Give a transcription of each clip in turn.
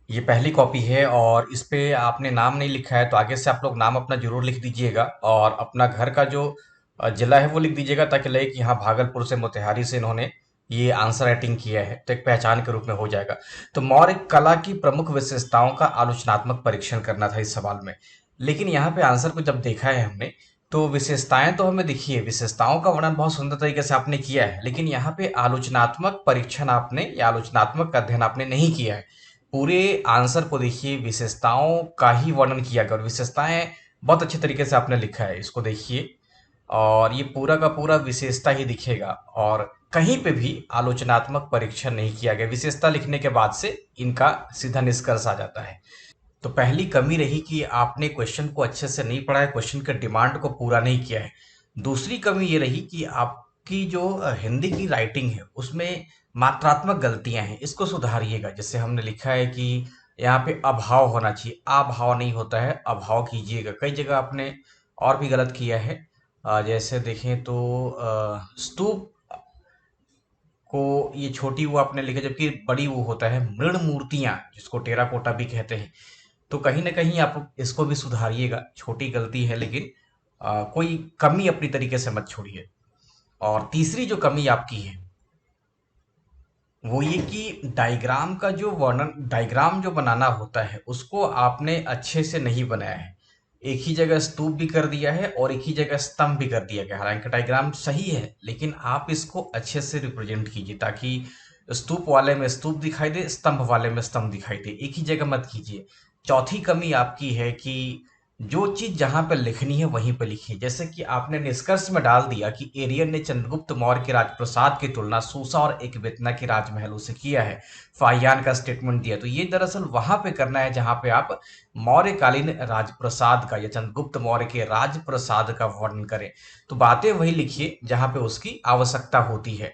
ये पहली कॉपी है और इस पे आपने नाम नहीं लिखा है, तो आगे से आप लोग नाम अपना ज़रूर लिख दीजिएगा और अपना घर का जो ज़िला है वो लिख दीजिएगा, ताकि लगे कि हाँ, भागलपुर से, मोतिहारी से इन्होंने ये आंसर राइटिंग किया है, तो एक पहचान के रूप में हो जाएगा। तो मौर्य कला की प्रमुख विशेषताओं का आलोचनात्मक परीक्षण करना था इस सवाल में। लेकिन यहाँ पे आंसर को जब देखा है हमने, तो विशेषताएं तो हमें दिखी है, विशेषताओं का वर्णन बहुत सुंदर तरीके से आपने किया है, लेकिन यहाँ पे आलोचनात्मक परीक्षण आपने या आलोचनात्मक अध्ययन आपने नहीं किया है। पूरे आंसर को देखिए, विशेषताओं का ही वर्णन किया गया और विशेषताएं बहुत अच्छे तरीके से आपने लिखा है, इसको देखिए। और ये पूरा का पूरा विशेषता ही दिखेगा और कहीं पे भी आलोचनात्मक परीक्षण नहीं किया गया। विशेषता लिखने के बाद से इनका सीधा निष्कर्ष आ जाता है। तो पहली कमी रही कि आपने क्वेश्चन को अच्छे से नहीं पढ़ा है, क्वेश्चन के डिमांड को पूरा नहीं किया है। दूसरी कमी ये रही कि आपकी जो हिंदी की राइटिंग है उसमें मात्रात्मक गलतियां हैं, इसको सुधारिएगा। जैसे हमने लिखा है कि यहाँ पे अभाव होना चाहिए, अभाव नहीं होता है, अभाव कीजिएगा। कई जगह आपने और भी गलत किया है। जैसे देखें तो स्तूप को ये छोटी वो आपने लिखा, जबकि बड़ी वो होता है मृण मूर्तियां, जिसको टेराकोटा भी कहते हैं। तो कहीं ना कहीं आप इसको भी सुधारिएगा। छोटी गलती है, लेकिन कोई कमी अपनी तरीके से मत छोड़िए। और तीसरी जो कमी आपकी है वो ये कि डायग्राम का जो वर्णन, डायग्राम जो बनाना होता है उसको आपने अच्छे से नहीं बनाया है। एक ही जगह स्तूप भी कर दिया है और एक ही जगह स्तंभ भी कर दिया गया। हालांकि डायग्राम सही है, लेकिन आप इसको अच्छे से रिप्रेजेंट कीजिए, ताकि स्तूप वाले में स्तूप दिखाई दे, स्तंभ वाले में स्तंभ दिखाई दे, एक ही जगह मत कीजिए। चौथी कमी आपकी है कि जो चीज जहां पर लिखनी है वहीं पर लिखिए। जैसे कि आपने निष्कर्ष में डाल दिया कि एरियन ने चंद्रगुप्त मौर्य के राजप्रसाद की तुलना सूसा और एकवेतना के राजमहलों से किया है, फाहियान का स्टेटमेंट दिया। तो ये दरअसल वहां पे करना है जहां पे आप मौर्यकालीन राजप्रसाद का या चंद्रगुप्त मौर्य के राजप्रसाद का वर्णन करें। तो बातें वही लिखिए जहां पे उसकी आवश्यकता होती है।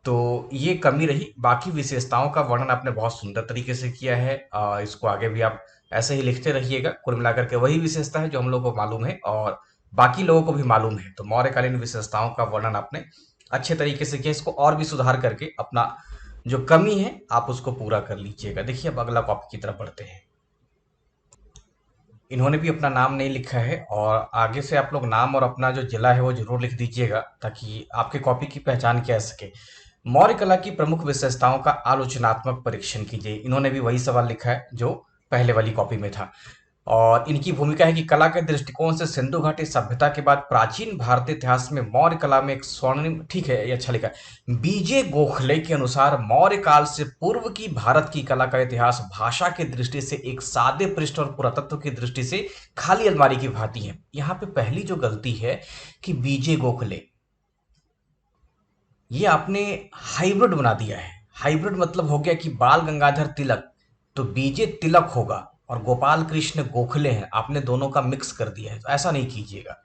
तो ये कमी रही। बाकी विशेषताओं का वर्णन आपने बहुत सुंदर तरीके से किया है। इसको आगे भी आप ऐसे ही लिखते रहिएगा। कुल मिलाकर के वही विशेषता है जो हम लोग को मालूम है और बाकी लोगों को भी मालूम है। तो मौर्यकालीन विशेषताओं का वर्णन आपने अच्छे तरीके से किया। इसको और भी सुधार करके अपना जो कमी है आप उसको पूरा कर लीजिएगा। देखिए, अब अगला कॉपी की तरफ बढ़ते हैं। इन्होंने भी अपना नाम नहीं लिखा है और आगे से आप लोग नाम और अपना जो जिला है वो जरूर लिख दीजिएगा, ताकि आपके कॉपी की पहचान किया जा सके। मौर्य कला की प्रमुख विशेषताओं का आलोचनात्मक परीक्षण कीजिए। इन्होंने भी वही सवाल लिखा है जो पहले वाली कॉपी में था। और इनकी भूमिका है कि कला के दृष्टिकोण से सिंधु घाटी सभ्यता के बाद प्राचीन भारतीय इतिहास में मौर्य कला में एक स्वर्णिम, ठीक है, ये अच्छा लिखा है। बीजे गोखले के अनुसार मौर्य काल से पूर्व की भारत की कला का इतिहास भाषा की दृष्टि से एक सादे पृष्ठ और पुरातत्व की दृष्टि से खाली अलमारी की भांति है। यहाँ पे पहली जो गलती है कि बीजे गोखले, ये आपने हाइब्रिड बना दिया है। हाइब्रिड मतलब हो गया कि बाल गंगाधर तिलक, तो बीजे तिलक होगा और गोपाल कृष्ण गोखले हैं, आपने दोनों का मिक्स कर दिया है। तो ऐसा नहीं कीजिएगा।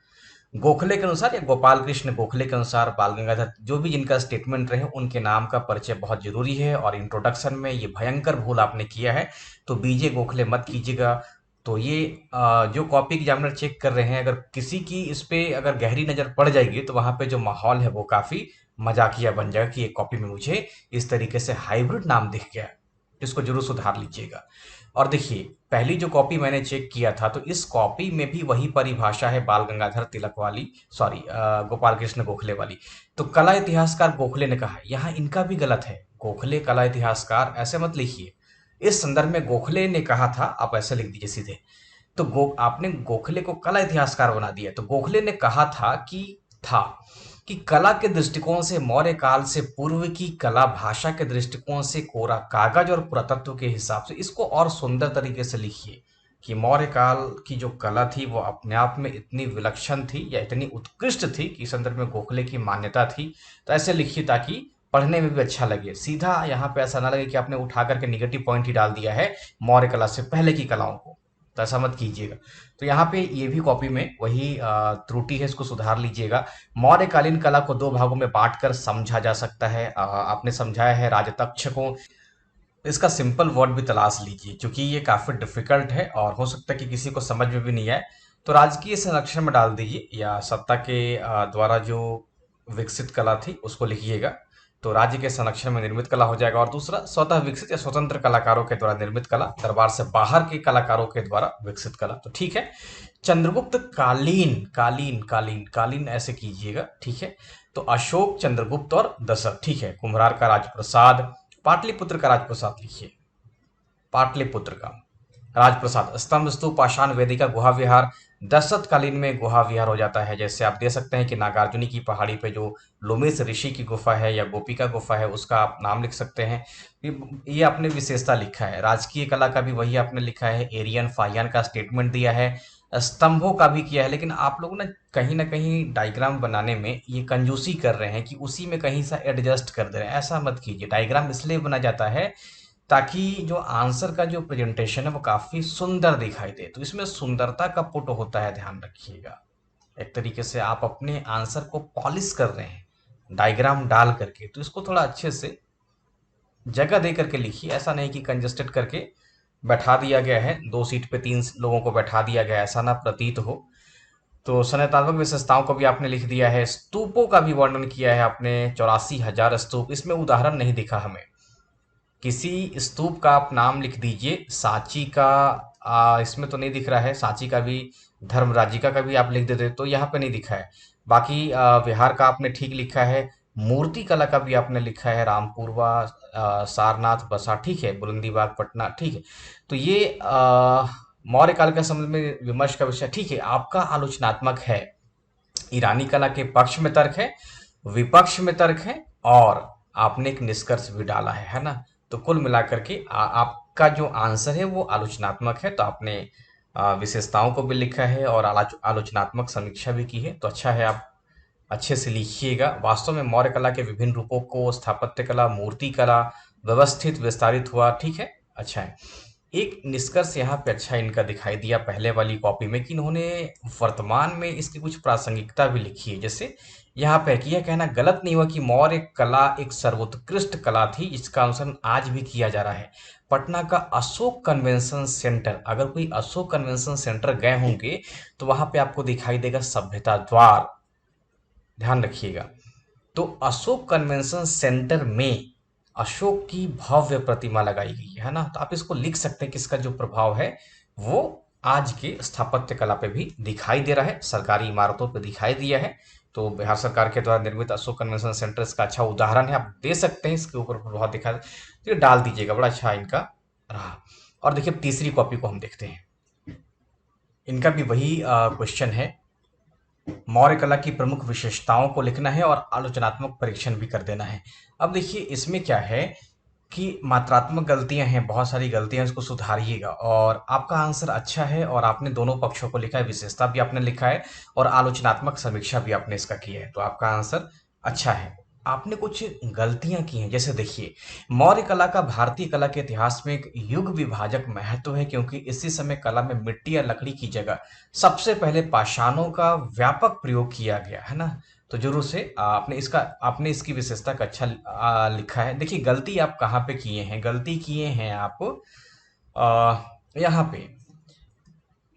गोखले के अनुसार या गोपाल कृष्ण गोखले के अनुसार बाल गंगाधर, जो भी जिनका स्टेटमेंट रहे, उनके नाम का परिचय बहुत जरूरी है। और इंट्रोडक्शन में ये भयंकर भूल आपने किया है, तो बीजे गोखले मत कीजिएगा। तो ये जो कॉपी एग्जामिनर चेक कर रहे हैं, अगर किसी की इस पे अगर गहरी नजर पड़ जाएगी तो वहां पे जो माहौल है वो काफी मजाकिया बन जाएगा कि एक कॉपी में मुझे इस तरीके से हाइब्रिड नाम दिख गया। इसको जरूर सुधार लीजिएगा। और देखिए, पहली जो कॉपी मैंने चेक किया था, तो इस कॉपी में भी वही परिभाषा है बाल गंगाधर तिलक वाली, सॉरी, गोपाल कृष्ण गोखले वाली। तो कला इतिहासकार गोखले ने कहा है, यहाँ इनका भी गलत है। गोखले कला इतिहासकार ऐसे मत लिखिए। इस संदर्भ में गोखले ने कहा था, आप ऐसे लिख दीजिए सीधे। तो आपने गोखले को कला इतिहासकार बना दिया। तो गोखले ने कहा था कि कला के दृष्टिकोण से मौर्य काल से पूर्व की कला भाषा के दृष्टिकोण से कोरा कागज और पुरातत्व के हिसाब से। इसको और सुंदर तरीके से लिखिए कि मौर्य काल की जो कला थी वो अपने आप में इतनी विलक्षण थी या इतनी उत्कृष्ट थी कि इस संदर्भ में गोखले की मान्यता थी। तो ऐसे लिखिए ताकि पढ़ने में भी अच्छा लगे। सीधा यहाँ पे ऐसा ना लगे कि आपने उठा करके निगेटिव पॉइंट ही डाल दिया है मौर्य कला से पहले की कलाओं को। तो ऐसा मत कीजिएगा। तो यहाँ पे ये भी कॉपी में वही त्रुटि है, इसको सुधार लीजिएगा। मौर्यकालीन कला को दो भागों में बांटकर समझा जा सकता है। आपने समझाया है राजतक्ष को। इसका सिंपल वर्ड भी तलाश लीजिए, क्योंकि ये काफी डिफिकल्ट है और हो सकता है कि किसी को समझ में भी नहीं आए। तो राजकीय संरक्षण में डाल दीजिए या सत्ता के द्वारा जो विकसित कला थी उसको लिखिएगा। तो राज्य के संरक्षण में निर्मित कला हो जाएगा। और दूसरा स्वतः विकसित या स्वतंत्र कलाकारों के द्वारा निर्मित कला, दरबार से बाहर के कलाकारों के द्वारा विकसित कला। तो ठीक है, चंद्रगुप्त कालीन, कालीन कालीन कालीन ऐसे कीजिएगा, ठीक है। तो अशोक, चंद्रगुप्त और दशरथ, ठीक है। कुम्भरार का राजप्रसाद, पाटलिपुत्र का राजप्रसाद लिखिए, पाटलिपुत्र का राजप्रसाद, स्तंभ, स्तूप, पाषाण, वेदिका, गुहा विहार। दशरथ कालीन में गुहा विहार हो जाता है, जैसे आप दे सकते हैं कि नागार्जुनी की पहाड़ी पे जो लोमेश ऋषि की गुफा है या गोपिका गुफा है, उसका आप नाम लिख सकते हैं। ये आपने विशेषता लिखा है। राजकीय कला का भी वही आपने लिखा है, एरियन फाहियान का स्टेटमेंट दिया है, स्तंभों का भी किया है। लेकिन आप लोग ना कहीं डायग्राम बनाने में ये कंजूसी कर रहे हैं कि उसी में कहीं सा एडजस्ट कर दे रहे हैं। ऐसा मत कीजिए। डायग्राम इसलिए बना जाता है ताकि जो आंसर का जो प्रेजेंटेशन है वो काफी सुंदर दिखाई दे। तो इसमें सुंदरता का पुट होता है, ध्यान रखिएगा। एक तरीके से आप अपने आंसर को पॉलिश कर रहे हैं डायग्राम डाल करके, तो इसको थोड़ा अच्छे से जगह दे करके लिखिए। ऐसा नहीं कि कंजस्टेड करके बैठा दिया गया है, 2 सीट पे 3 लोगों को बैठा दिया गया है, ऐसा ना प्रतीत हो। तो संरचनात्मक विशेषताओं को भी आपने लिख दिया है। स्तूपों का भी वर्णन किया है आपने, 84,000 स्तूप। इसमें उदाहरण नहीं दिखा हमें। किसी स्तूप का आप नाम लिख दीजिए। सांची का इसमें तो नहीं दिख रहा है। सांची का भी, धर्मराजिका का भी आप लिख देते तो यहाँ पे नहीं दिखा है। बाकी विहार का आपने ठीक लिखा है। मूर्ति कला का भी आपने लिखा है, रामपुरवा, सारनाथ, बसा, ठीक है, बुलंदीबाग, पटना, ठीक है। तो ये मौर्य काल का समय में विमर्श का विषय, ठीक है। आपका आलोचनात्मक है, ईरानी कला के पक्ष में तर्क है, विपक्ष में तर्क है, और आपने एक निष्कर्ष भी डाला है ना। तो कुल मिलाकर के आपका जो आंसर है वो आलोचनात्मक है। तो आपने विशेषताओं को भी लिखा है और आलोचनात्मक समीक्षा भी की है। तो अच्छा है, आप अच्छे से लिखिएगा। वास्तव में मौर्य कला के विभिन्न रूपों को स्थापत्य कला, मूर्ति कला व्यवस्थित विस्तारित हुआ, ठीक है। अच्छा है। एक निष्कर्ष यहाँ पे अच्छा इनका दिखाई दिया पहले वाली कॉपी में कि इन्होंने वर्तमान में इसकी कुछ प्रासंगिकता भी लिखी है। जैसे यहाँ पे कि यह कहना गलत नहीं हुआ कि मौर्य कला एक सर्वोत्कृष्ट कला थी जिसका अनुसरण आज भी किया जा रहा है। पटना का अशोक कन्वेंशन सेंटर, अगर कोई अशोक कन्वेंशन सेंटर गए होंगे तो वहां पे आपको दिखाई देगा सभ्यता द्वार, ध्यान रखिएगा। तो अशोक कन्वेंशन सेंटर में अशोक की भव्य प्रतिमा लगाई गई है ना। तो आप इसको लिख सकते हैं कि इसका जो प्रभाव है वो आज के स्थापत्य कला पे भी दिखाई दे रहा है, सरकारी इमारतों पे दिखाई दिया है। तो बिहार सरकार के द्वारा निर्मित अशोक कन्वेंशन सेंटर इसका अच्छा उदाहरण है, आप दे सकते हैं। इसके ऊपर प्रभाव दिखा, तो ये डाल दीजिएगा, बड़ा अच्छा इनका रहा। और देखिए तीसरी कॉपी को हम देखते हैं। इनका भी वही क्वेश्चन है, मौर्य कला की प्रमुख विशेषताओं को लिखना है और आलोचनात्मक परीक्षण भी कर देना है। अब देखिए इसमें क्या है कि मात्रात्मक गलतियां हैं, बहुत सारी गलतियां, इसको सुधारिएगा। और आपका आंसर अच्छा है और आपने दोनों पक्षों को लिखा है, विशेषता भी आपने लिखा है और आलोचनात्मक समीक्षा भी आपने इसका किया है। तो आपका आंसर अच्छा है। आपने कुछ गलतियां की हैं, जैसे देखिए मौर्य कला का भारतीय कला के इतिहास में एक युग विभाजक महत्व है, क्योंकि इसी समय कला में मिट्टी या लकड़ी की जगह सबसे पहले पाषाणों का व्यापक प्रयोग किया गया है ना। तो जरूर से आपने इसकी विशेषता का अच्छा लिखा है। देखिए गलती आप कहाँ पे किए हैं, गलती किए हैं आप यहाँ पे।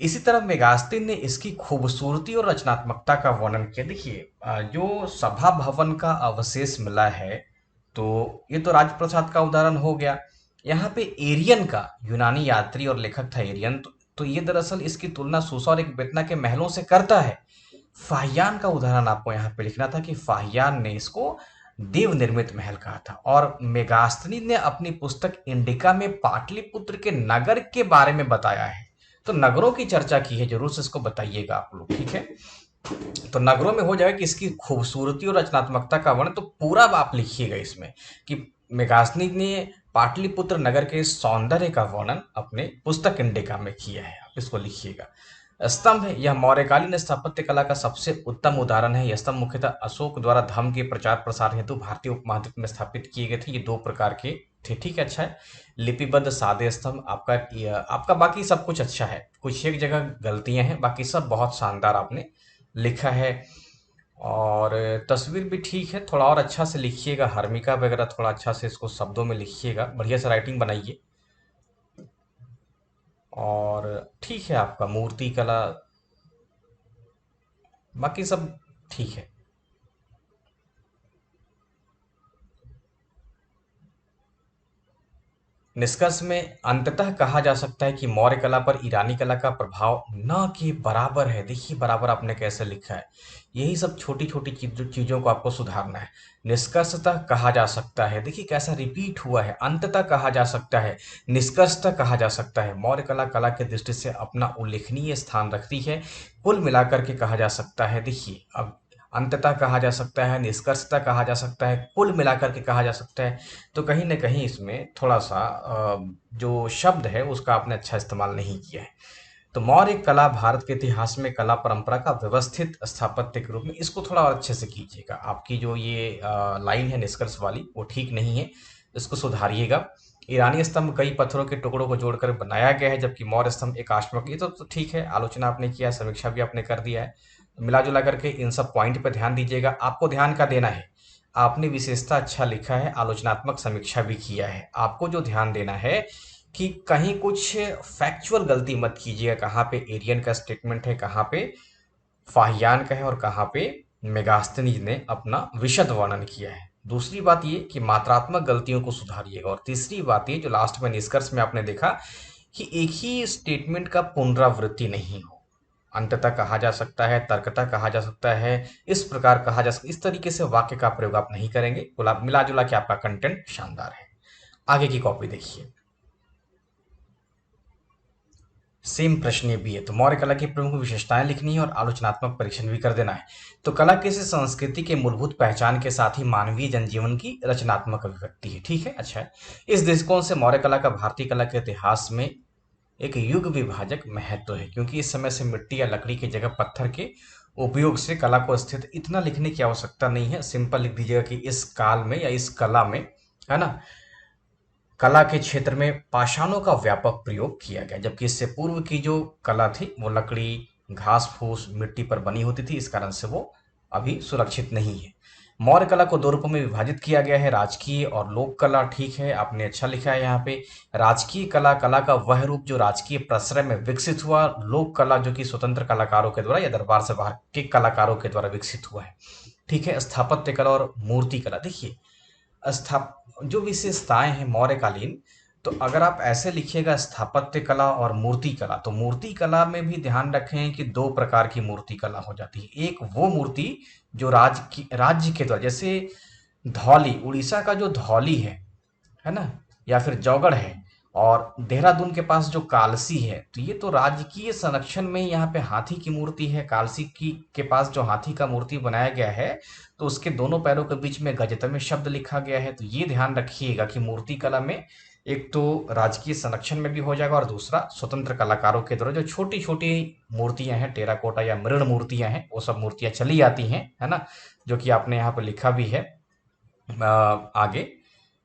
इसी तरह मेगास्तिन ने इसकी खूबसूरती और रचनात्मकता का वर्णन किया। देखिए जो सभा भवन का अवशेष मिला है, तो ये तो राजप्रसाद का उदाहरण हो गया। यहाँ पे एरियन का, यूनानी यात्री और लेखक था एरियन, तो ये दरअसल इसकी तुलना सूसा और एक बेतना के महलों से करता है। फाहियान का उदाहरण आपको यहाँ पे लिखना था कि फाहियान ने इसको देव निर्मित महल कहा था। और मेगास्तिनी ने अपनी पुस्तक इंडिका में पाटलिपुत्र के नगर के बारे में बताया है। तो नगरों की चर्चा की है, जरूर से इसको बताइएगा आप लोग, ठीक है। तो नगरों में हो जाएगा कि इसकी खूबसूरती और रचनात्मकता का वर्णन, तो पूरा आप लिखिएगा इसमें कि मेगास्तिनी ने पाटलिपुत्र नगर के सौंदर्य का वर्णन अपने पुस्तक इंडिका में किया है, आप इसको लिखिएगा। स्तंभ, यह मौर्यकालीन स्थापत्य कला का सबसे उत्तम उदाहरण है। यह स्तंभ मुख्यतः अशोक द्वारा धर्म के प्रचार प्रसार हेतु भारतीय उपमहाद्वीप में स्थापित किए गए थे। ये 2 प्रकार के थे, ठीक है। अच्छा है। लिपिबद्ध सादे स्तंभ, आपका बाकी सब कुछ अच्छा है, कुछ एक जगह गलतियां हैं, बाकी सब बहुत शानदार आपने लिखा है। और तस्वीर भी ठीक है, थोड़ा और अच्छा से लिखिएगा, हर्मिका वगैरह थोड़ा अच्छा से इसको शब्दों में लिखिएगा, बढ़िया से राइटिंग बनाइए। और ठीक है, आपका मूर्ति कला बाकी सब ठीक है। निष्कर्ष में अंततः कहा जा सकता है कि मौर्य कला पर ईरानी कला का प्रभाव न के बराबर है। देखिए बराबर आपने कैसे लिखा है। यही सब छोटी छोटी चीजों को आपको सुधारना है। निष्कर्षतः कहा जा सकता है, देखिए कैसा रिपीट हुआ है। अंततः कहा जा सकता है, निष्कर्षतः कहा जा सकता है। मौर्य कला कला की दृष्टि से अपना उल्लेखनीय स्थान रखती है। कुल मिलाकर के कहा जा सकता है, देखिए अब अंततः कहा जा सकता है, निष्कर्षतः कहा जा सकता है, कुल मिलाकर के कहा जा सकता है। तो कहीं न कहीं इसमें थोड़ा-सा जो शब्द है उसका आपने अच्छा इस्तेमाल नहीं किया है। तो मौर्य कला भारत के इतिहास में कला परंपरा का व्यवस्थित स्थापत्य के रूप में, इसको थोड़ा और अच्छे से कीजिएगा। आपकी जो ये लाइन है निष्कर्ष वाली वो ठीक नहीं है, इसको सुधारिएगा। ईरानी स्तंभ कई पत्थरों के टुकड़ों को जोड़कर बनाया गया है, जबकि मौर्य स्तंभ एकाश्मक। ये तो ठीक है, आलोचना आपने किया, समीक्षा भी आपने कर दिया है। मिला-जुला करके इन सब पॉइंट पे ध्यान दीजिएगा। आपको ध्यान क्या देना है, आपने विशेषता अच्छा लिखा है, आलोचनात्मक समीक्षा भी किया है। आपको जो ध्यान देना है कि कहीं कुछ फैक्चुअल गलती मत कीजिएगा, कहाँ पे एरियन का स्टेटमेंट है, कहाँ पे फाहियान का है और कहाँ पे मेगास्थनीज ने अपना विशद वर्णन किया है। दूसरी बात ये कि मात्रात्मक गलतियों को सुधारिएगा। और तीसरी बात ये जो लास्ट में निष्कर्ष में आपने देखा कि एक ही स्टेटमेंट का पुनरावृत्ति नहीं हो। अंततः कहा जा सकता है, तर्कतः कहा जा सकता है, इस प्रकार कहा जा सकता है, इस तरीके से वाक्य का प्रयोग आप नहीं करेंगे। मिला जुला के आपका कंटेंट शानदार है। आगे की कॉपी देखिए। सेम प्रश्न ये भी है। तो मौर्य कला की प्रमुख विशेषताएं लिखनी है और आलोचनात्मक परीक्षण भी कर देना है। तो कला किसी संस्कृति के मूलभूत पहचान के साथ ही मानवीय जनजीवन की रचनात्मक अभिव्यक्ति है। ठीक है, अच्छा है। इस दृष्टिकोण से मौर्य कला का भारतीय कला के इतिहास में एक युग विभाजक महत्व है, क्योंकि इस समय से मिट्टी या लकड़ी की जगह पत्थर के उपयोग से कला को स्थित, इतना लिखने की आवश्यकता नहीं है। सिंपल लिख दीजिएगा कि इस काल में या इस कला में, है ना, कला के क्षेत्र में पाषाणों का व्यापक प्रयोग किया गया, जबकि इससे पूर्व की जो कला थी वो लकड़ी, घास फूस, मिट्टी पर बनी होती थी। इस कारण से वो अभी सुरक्षित नहीं है। मौर्य कला को दो रूपों में विभाजित किया गया है, राजकीय और लोक कला। ठीक है, आपने अच्छा लिखा है यहाँ पे। राजकीय कला, कला का वह रूप जो राजकीय प्रश्रय में विकसित हुआ। लोक कला जो कि स्वतंत्र कलाकारों के द्वारा या दरबार से बाहर के कलाकारों के द्वारा विकसित हुआ है। ठीक है, स्थापत्य कला और मूर्ति कला। देखिए स्थाप जो विशेषताएं हैं मौर्यकालीन, तो अगर आप ऐसे लिखिएगा स्थापत्य कला और मूर्ति कला, तो मूर्ति कला में भी ध्यान रखें कि दो प्रकार की मूर्ति कला हो जाती है। एक वो मूर्ति जो राज्य के द्वारा, जैसे धौली, उड़ीसा का जो धौली है ना, या फिर जौगढ़ है, और देहरादून के पास जो कालसी है, तो ये तो राजकीय संरक्षण में ही यहाँ पे हाथी की मूर्ति है। कालसी की के पास जो हाथी का मूर्ति बनाया गया है, तो उसके दोनों पैरों के बीच में गजतमे शब्द लिखा गया है। तो ये ध्यान रखिएगा कि मूर्ति कला में एक तो राजकीय संरक्षण में भी हो जाएगा, और दूसरा स्वतंत्र कलाकारों के द्वारा जो छोटी छोटी मूर्तियां हैं, टेराकोटा या मृण मूर्तियां हैं, वो सब मूर्तियां चली आती हैं, है ना, जो कि आपने यहाँ पर लिखा भी है। आगे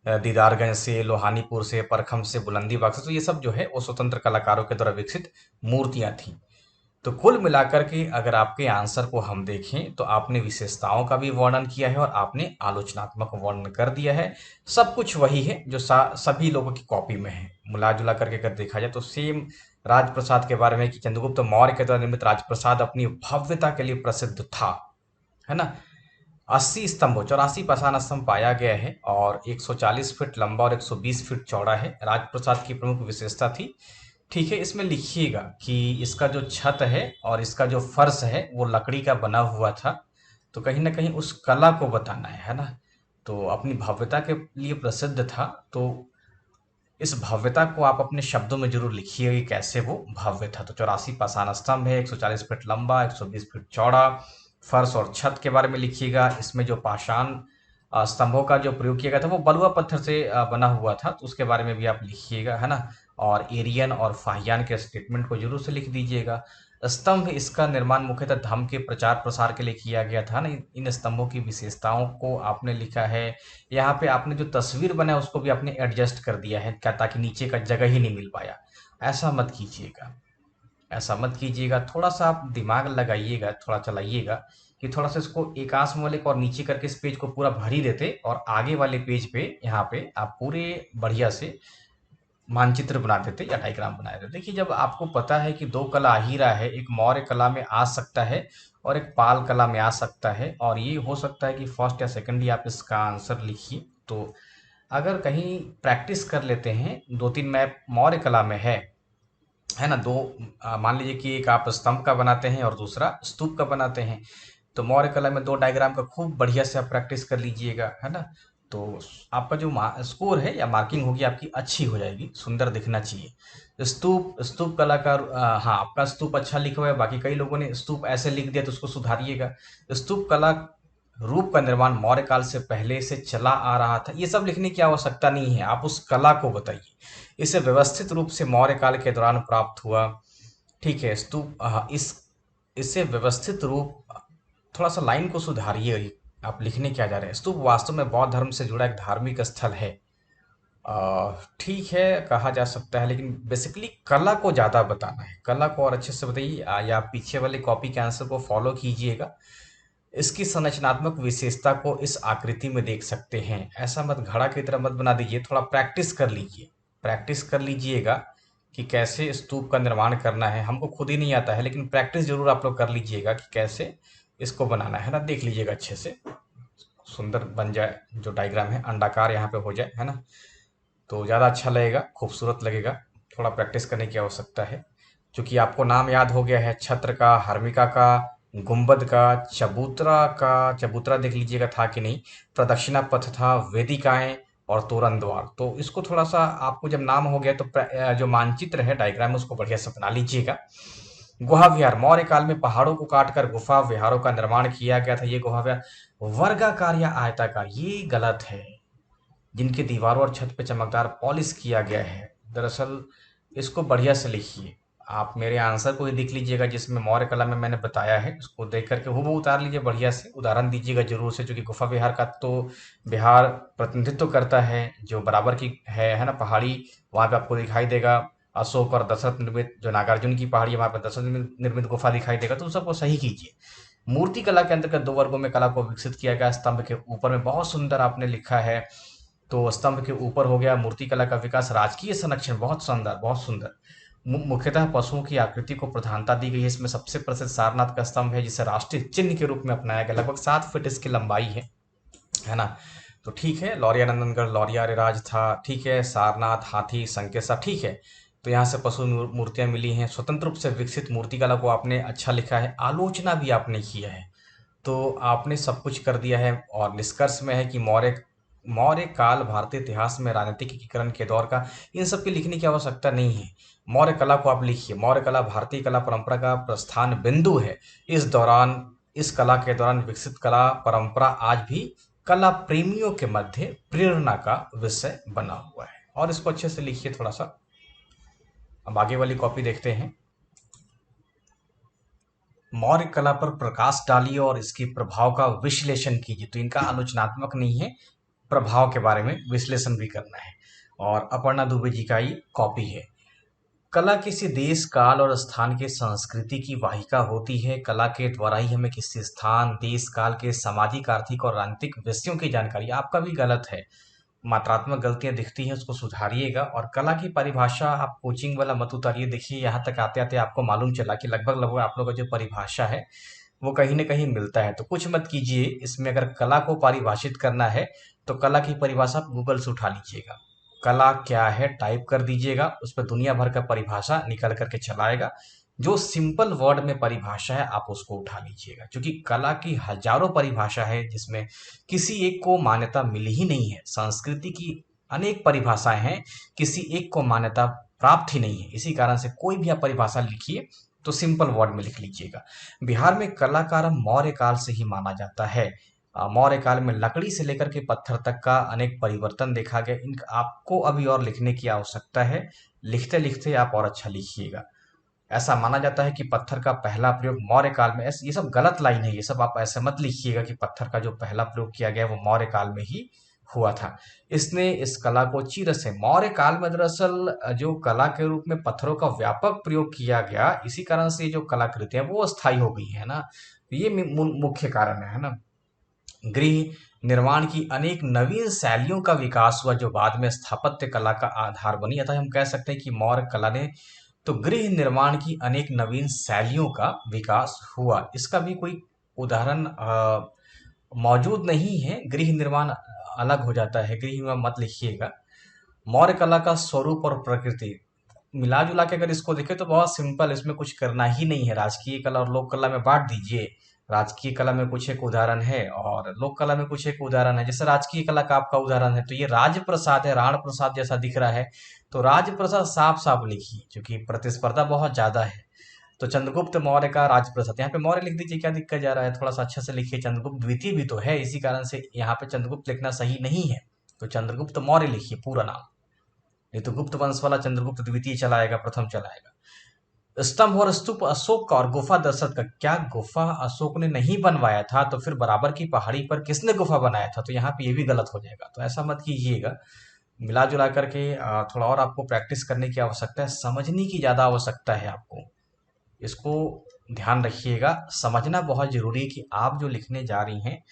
दीदारगंज से, लोहानीपुर से, परखम से, बुलंदीबाग से, तो ये सब जो है वो स्वतंत्र कलाकारों के द्वारा विकसित मूर्तियां थी। तो कुल मिलाकर के अगर आपके आंसर को हम देखें तो आपने विशेषताओं का भी वर्णन किया है और आपने आलोचनात्मक वर्णन कर दिया है। सब कुछ वही है जो सभी लोगों की कॉपी में है। मिला जुला करके अगर देखा जाए तो सेम राजप्रसाद के बारे में कि चंद्रगुप्त मौर्य के द्वारा निर्मित राजप्रसाद अपनी भव्यता के लिए प्रसिद्ध था, है ना। 80 स्तंभों, 84 पाषाण स्तंभ पाया गया है और 140 फीट लंबा और 120 फीट चौड़ा है। राजप्रसाद की प्रमुख विशेषता थी। ठीक है, इसमें लिखिएगा कि इसका जो छत है और इसका जो फर्श है वो लकड़ी का बना हुआ था। तो कहीं ना कहीं उस कला को बताना है ना। तो अपनी भव्यता के लिए प्रसिद्ध था, तो इस भव्यता को आप अपने शब्दों में जरूर लिखिएगा कि कैसे वो भव्य था। तो 84 पाषाण स्तंभ है, 140 फीट लंबा, 120 फीट चौड़ा। फर्श और छत के बारे में लिखिएगा। इसमें जो पाषाण स्तंभों का जो प्रयोग किया गया था वो बलुआ पत्थर से बना हुआ था, तो उसके बारे में भी आप लिखिएगा, है ना। और एरियन और फाहियान के स्टेटमेंट को जरूर से लिख दीजिएगा। स्तंभ, इसका निर्माण मुख्यतः धर्म के प्रचार प्रसार के लिए किया गया था ना। इन स्तंभों की विशेषताओं को आपने लिखा है। यहाँ पे आपने जो तस्वीर बनाया उसको भी आपने एडजस्ट कर दिया है क्या, ताकि नीचे का जगह ही नहीं मिल पाया। ऐसा मत कीजिएगा, ऐसा मत कीजिएगा। थोड़ा सा आप दिमाग लगाइएगा, थोड़ा चलाइएगा कि थोड़ा सा इसको एकांश में लेकर और नीचे करके इस पेज को पूरा भर ही देते, और आगे वाले पेज पे यहाँ पे आप पूरे बढ़िया से मानचित्र बना देते या डायग्राम बना देते। देखिए जब आपको पता है कि दो कला आ ही रहा है, एक मौर्य कला में आ सकता है और एक पाल कला में आ सकता है, और ये हो सकता है कि फर्स्ट या सेकंड ही आप इसका आंसर लिखिए। तो अगर कहीं प्रैक्टिस कर लेते हैं, 2-3 मैप मौर्य कला में है ना? 2 मान लीजिए कि एक आप स्तंभ का बनाते हैं और दूसरा स्तूप का बनाते हैं। तो मौर्य कला में 2 डायग्राम का खूब बढ़िया से आप प्रैक्टिस कर लीजिएगा, है ना? तो आपका जो स्कोर है या मार्किंग होगी आपकी अच्छी हो जाएगी, सुंदर दिखना चाहिए। स्तूप स्तूप कलाकार, हाँ, आपका स्तूप अच्छा लिखा हुआ है, बाकी कई लोगों ने स्तूप ऐसे लिख दिया तो उसको सुधारिएगा। स्तूप कला रूप का निर्माण मौर्य काल से पहले से चला आ रहा था, ये सब लिखने की आवश्यकता नहीं है, आप उस कला को बताइए। इसे व्यवस्थित रूप से मौर्य काल के दौरान प्राप्त हुआ। ठीक है, स्तूप, इसे व्यवस्थित रूप, थोड़ा सा लाइन को सुधारिए, आप लिखने क्या जा रहे हैं। स्तूप वास्तव में बौद्ध धर्म से जुड़ा एक धार्मिक स्थल है। ठीक है, कहा जा सकता है, लेकिन बेसिकली कला को ज़्यादा बताना है, कला को और अच्छे से बताइए। या आप पीछे वाले कॉपी के आंसर को फॉलो कीजिएगा। इसकी संरचनात्मक विशेषता को इस आकृति में देख सकते हैं। ऐसा मत घड़ा की तरह मत बना दीजिए, थोड़ा प्रैक्टिस कर लीजिए, प्रैक्टिस कर लीजिएगा कि कैसे स्तूप का निर्माण करना है। हमको खुद ही नहीं आता है, लेकिन प्रैक्टिस जरूर आप लोग कर लीजिएगा कि कैसे इसको बनाना है ना। देख लीजिएगा अच्छे से, सुंदर बन जाए, जो डायग्राम है अंडाकार यहाँ पे हो जाए, है ना, तो ज़्यादा अच्छा लगेगा, खूबसूरत लगेगा। थोड़ा प्रैक्टिस करने की आवश्यकता है। क्योंकि आपको नाम याद हो गया है, छत्र का, हर्मिका का, गुंबद का, चबूतरा का, चबूतरा देख लीजिएगा था कि नहीं, प्रदक्षिणा पथ था, वेदिकाएं और तोरण द्वार। तो इसको थोड़ा सा आपको जब नाम हो गया तो जो मानचित्र है, डायग्राम है, उसको बढ़िया से बना लीजिएगा। गुहा विहार, मौर्य काल में पहाड़ों को काटकर गुफा विहारों का निर्माण किया गया था। ये गुहा विहार वर्गाकार या आयताकार, ये गलत है। जिनकी दीवारों और छत पे चमकदार पॉलिश किया गया है, दरअसल इसको बढ़िया से लिखिए। आप मेरे आंसर को ही देख लीजिएगा, जिसमें मौर्य कला में मैंने बताया है, उसको देख करके हूबहू उतार लीजिए, बढ़िया से उदाहरण दीजिएगा जरूर से। क्योंकि गुफा विहार का तो बिहार प्रतिनिधित्व करता है, जो बराबर की है ना, पहाड़ी, वहां पे आपको दिखाई देगा। अशोक और दशरथ निर्मित जो नागार्जुन की पहाड़ी है, वहां पे दशरथ निर्मित गुफा दिखाई देगा। तो उन सबको सही कीजिए। मूर्ति कला के अंतर्गत 2 वर्गों में कला को विकसित किया गया। स्तंभ के ऊपर में बहुत सुंदर आपने लिखा है, तो स्तंभ के ऊपर हो गया मूर्ति कला का विकास। राजकीय संरक्षण, बहुत शानदार, बहुत सुंदर। मुख्यतः पशुओं की आकृति को प्रधानता दी गई है। इसमें सबसे प्रसिद्ध सारनाथ का स्तंभ है, जिसे राष्ट्रीय चिन्ह के रूप में अपनाया गया। लगभग 7 फीट इसकी लंबाई है ना। तो ठीक है, लौरिया नंदनगढ़, लौरिया रिराज था, ठीक है, सारनाथ, हाथी, संकेसा, ठीक है। तो यहाँ से पशु मूर्तियां मिली हैं। स्वतंत्र रूप से विकसित मूर्ति कला को आपने अच्छा लिखा है, आलोचना भी आपने किया है, तो आपने सब कुछ कर दिया है। और निष्कर्ष में है कि मौर्य मौर्य काल भारतीय इतिहास में राजनीतिक एकीकरण के दौर का, इन सब की लिखने की आवश्यकता नहीं है। मौर्य कला को आप लिखिए। मौर्य कला भारतीय कला परंपरा का प्रस्थान बिंदु है। इस दौरान, इस कला के दौरान विकसित कला परंपरा आज भी कला प्रेमियों के मध्य प्रेरणा का विषय बना हुआ है। और इसको अच्छे से लिखिए थोड़ा सा। अब आगे वाली कॉपी देखते हैं। मौर्य कला पर प्रकाश डालिए और इसके प्रभाव का विश्लेषण कीजिए। तो इनका आलोचनात्मक नहीं है, प्रभाव के बारे में विश्लेषण भी करना है। और अपर्णा दुबे जी का ये कॉपी है। कला किसी देश, काल और स्थान के संस्कृति की वाहिका होती है। कला के द्वारा ही हमें किसी स्थान, देश, काल के सामाजिक, आर्थिक और राजनीतिक विषयों की जानकारी। आपका भी गलत है, मात्रात्मक गलतियां दिखती हैं, उसको सुधारिएगा। और कला की परिभाषा आप कोचिंग वाला मत उतारिए। देखिए, यहाँ तक आते आते आपको मालूम चला कि लगभग लगभग आप लोगों का जो परिभाषा है वो कहीं ना कहीं मिलता है। तो कुछ मत कीजिए इसमें। अगर कला को परिभाषित करना है तो कला की परिभाषा आप गूगल से उठा लीजिएगा। कला क्या है टाइप कर दीजिएगा, उस पर दुनिया भर का परिभाषा निकल करके चलाएगा। जो सिंपल वर्ड में परिभाषा है आप उसको उठा लीजिएगा। क्योंकि कला की हजारों परिभाषा है, जिसमें किसी एक को मान्यता मिली ही नहीं है। संस्कृति की अनेक परिभाषाएं हैं, किसी एक को मान्यता प्राप्त ही नहीं है। इसी कारण से कोई भी आप परिभाषा लिखिए तो सिंपल वर्ड में लिख लीजिएगा। बिहार में कलाकार मौर्य काल से ही माना जाता है। मौर्य काल में लकड़ी से लेकर के पत्थर तक का अनेक परिवर्तन देखा गया। इन आपको अभी और लिखने की आवश्यकता है। लिखते लिखते आप और अच्छा लिखिएगा। ऐसा माना जाता है कि पत्थर का पहला प्रयोग मौर्य काल में, ये सब गलत लाइन है, ये सब आप ऐसे मत लिखिएगा कि पत्थर का जो पहला प्रयोग किया गया वो मौर्य काल में ही हुआ था। इसने इस कला को चीर से, मौर्य काल में दरअसल जो कला के रूप में पत्थरों का व्यापक प्रयोग किया गया, इसी कारण से जो कलाकृतियां वो अस्थायी हो गई है ना। ये मुख्य कारण है ना। गृह निर्माण की अनेक नवीन शैलियों का विकास हुआ, जो बाद में स्थापत्य कला का आधार बनी। अतः हम कह सकते हैं कि मौर्य कला ने, तो गृह निर्माण की अनेक नवीन शैलियों का विकास हुआ। इसका भी कोई उदाहरण मौजूद नहीं है। गृह निर्माण अलग हो जाता है, गृह में मत लिखिएगा। मौर्य कला का स्वरूप और प्रकृति, मिला जुला के अगर इसको देखें तो बहुत सिंपल, इसमें कुछ करना ही नहीं है। राजकीय कला और लोक कला में बांट दीजिए। राजकीय कला में कुछ एक उदाहरण है और लोक कला में कुछ एक उदाहरण है। जैसे राजकीय कला का आपका उदाहरण है तो ये राजप्रसाद है, राण प्रसाद जैसा दिख रहा है, तो राजप्रसाद साफ साफ लिखिए, क्योंकि प्रतिस्पर्धा बहुत ज्यादा है। तो चंद्रगुप्त मौर्य का राजप्रसाद, यहाँ पे मौर्य लिख दीजिए, क्या दिक्कत जा रहा है, थोड़ा सा अच्छे से लिखिए। चंद्रगुप्त द्वितीय भी तो है, इसी कारण से यहाँ पे चंद्रगुप्त लिखना सही नहीं है, तो चंद्रगुप्त मौर्य लिखिए पूरा नाम। नहीं तो गुप्त वंश वाला चंद्रगुप्त द्वितीय चलाएगा, प्रथम चलाएगा। स्तंभ और स्तूप अशोक का और गुफा दशरथ का, क्या गुफा अशोक ने नहीं बनवाया था तो फिर बराबर की पहाड़ी पर किसने गुफा बनाया था, तो यहाँ पे ये भी गलत हो जाएगा, तो ऐसा मत कीजिएगा। मिला जुला करके थोड़ा और आपको प्रैक्टिस करने की आवश्यकता है, समझने की ज्यादा आवश्यकता है आपको, इसको ध्यान रखिएगा। समझना बहुत जरूरी है कि आप जो लिखने जा रही हैं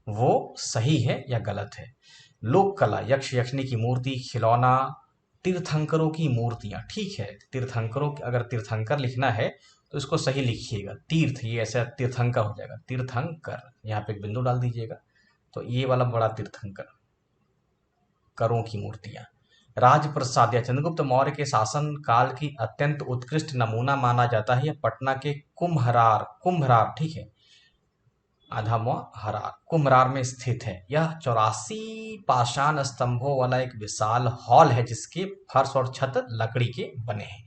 वो सही है या गलत है। लोक कला, यक्ष यक्षिणी की मूर्ति, खिलौना, तीर्थंकरों की मूर्तियां, ठीक है। तीर्थंकरों, अगर तीर्थंकर लिखना है तो इसको सही लिखिएगा, तीर्थ, ये ऐसा तीर्थंकर हो जाएगा, तीर्थंकर, यहाँ पे एक बिंदु डाल दीजिएगा, तो ये वाला बड़ा तीर्थंकर, करों की मूर्तियां। राजप्रसाद या चंद्रगुप्त मौर्य के शासन काल की अत्यंत उत्कृष्ट नमूना माना जाता है। यह पटना के कुम्भरार, कुम्भरार ठीक है, आधा मुआ हरार, कुम्भरार में स्थित है। यह 84 पाषाण स्तंभों वाला एक विशाल हॉल है, जिसके फर्श और छत लकड़ी के बने हैं।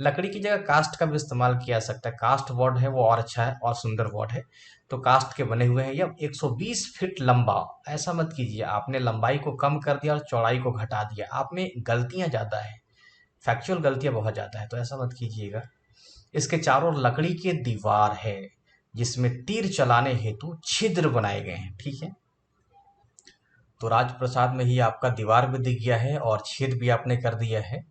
लकड़ी की जगह कास्ट का भी इस्तेमाल किया जा सकता है, कास्ट बोर्ड है वो और अच्छा है और सुंदर बोर्ड है, तो कास्ट के बने हुए हैं। यह 120 फीट लंबा, ऐसा मत कीजिए, आपने लंबाई को कम कर दिया और चौड़ाई को घटा दिया, आप में गलतियां ज्यादा है, फैक्चुअल गलतियां बहुत ज्यादा है, तो ऐसा मत कीजिएगा। इसके चारों ओर लकड़ी के दीवार है, जिसमें तीर चलाने हेतु छिद्र बनाए गए हैं, ठीक है। तो राजप्रसाद में ही आपका दीवार भी दिख गया है और छेद भी आपने कर दिया है,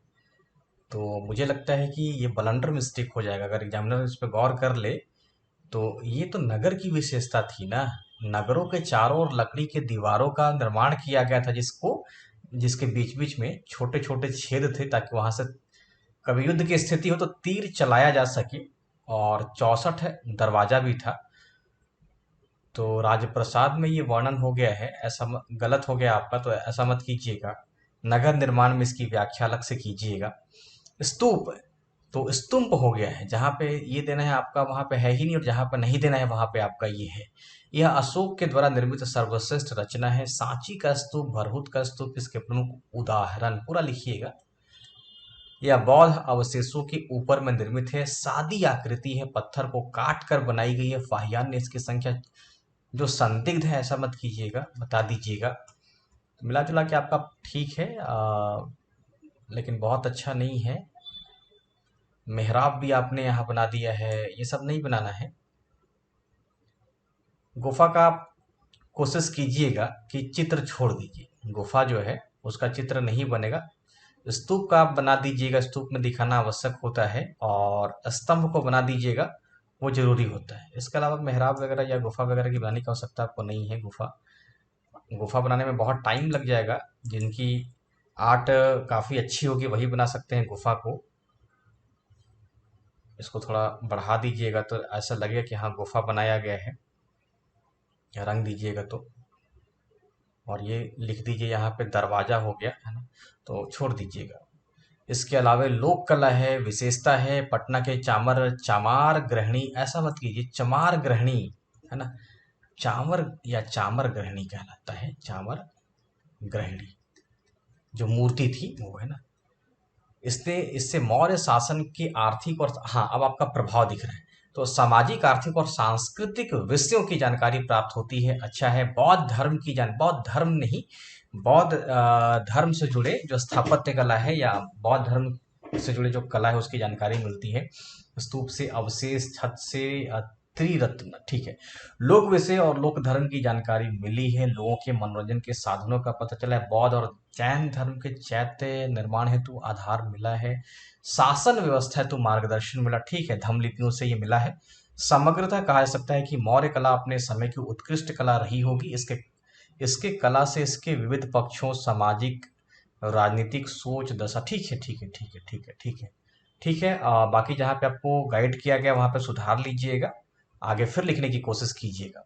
तो मुझे लगता है कि ये ब्लंडर मिस्टेक हो जाएगा अगर एग्जामिनर इस पर गौर कर ले। तो ये तो नगर की विशेषता थी ना, नगरों के चारों ओर लकड़ी के दीवारों का निर्माण किया गया था, जिसके बीच बीच में छोटे छोटे छेद थे, ताकि वहां से कभी युद्ध की स्थिति हो तो तीर चलाया जा सके, और 64 दरवाजा भी था। तो राजप्रसाद में ये वर्णन हो गया है, ऐसा गलत हो गया आपका, तो ऐसा मत कीजिएगा। नगर निर्माण में इसकी व्याख्या अलग से कीजिएगा। स्तूप, तो स्तूप हो गया है, जहां पे ये देना है आपका वहां पे है ही नहीं, और जहां पे नहीं देना है वहां पे आपका ये है। यह अशोक के द्वारा निर्मित सर्वश्रेष्ठ रचना है। सांची का स्तूप, भरहुत का स्तूप इसके प्रमुख उदाहरण, पूरा लिखिएगा। यह बौद्ध अवशेषों के ऊपर में निर्मित है, सादी आकृति है, पत्थर को काट कर बनाई गई है, फाहियान ने इसकी संख्या जो संदिग्ध है, ऐसा मत कीजिएगा, बता दीजिएगा। तो मिला जुला के आपका ठीक है, लेकिन बहुत अच्छा नहीं है। मेहराब भी आपने यहाँ बना दिया है, ये सब नहीं बनाना है। गुफा का आप कोशिश कीजिएगा कि चित्र छोड़ दीजिए, गुफा जो है उसका चित्र नहीं बनेगा। स्तूप का आप बना दीजिएगा, स्तूप में दिखाना आवश्यक होता है, और स्तंभ को बना दीजिएगा, वो जरूरी होता है। इसके अलावा मेहराब वगैरह या गुफा वगैरह की बनाने की आवश्यकता आपको नहीं है। गुफा गुफा बनाने में बहुत टाइम लग जाएगा, जिनकी आर्ट काफ़ी अच्छी होगी वही बना सकते हैं गुफा को। इसको थोड़ा बढ़ा दीजिएगा तो ऐसा लगेगा कि हाँ गुफा बनाया गया है, या रंग दीजिएगा तो। और ये लिख दीजिए यहाँ पे दरवाजा हो गया है ना, तो छोड़ दीजिएगा। इसके अलावा लोक कला है, विशेषता है पटना के चामार गृहिणी, ऐसा मत कीजिए चमार गृहिणी, है ना, चामर या चामर गृहिणी कहलाता है, चामर गृहिणी जो मूर्ति थी वो, है ना। इससे मौर्य शासन की आर्थिक और, हाँ अब आपका प्रभाव दिख रहा है, तो सामाजिक, आर्थिक और सांस्कृतिक विषयों की जानकारी प्राप्त होती है। अच्छा है, बौद्ध धर्म की बौद्ध धर्म नहीं, बौद्ध धर्म से जुड़े जो स्थापत्य कला है या बौद्ध धर्म से जुड़े जो कला है उसकी जानकारी मिलती है। स्तूप से अवशेष, छत से त्रिरत्न, ठीक है। लोक विषय और लोक धर्म की जानकारी मिली है, लोगों के मनोरंजन के साधनों का पता चला है, बौद्ध और जैन धर्म के चैत्य निर्माण हेतु आधार मिला है, शासन व्यवस्था हेतु मार्गदर्शन मिला, ठीक है, धर्म लिपियों से ये मिला है। समग्रतः कहा जा सकता है कि मौर्य कला अपने समय की उत्कृष्ट कला रही होगी। इसके इसके कला से इसके विविध पक्षों, सामाजिक, राजनीतिक सोच, दशा, ठीक है ठीक है ठीक है ठीक है ठीक है ठीक है। बाकी जहाँ पे आपको गाइड किया गया वहां पे सुधार लीजिएगा, आगे फिर लिखने की कोशिश कीजिएगा।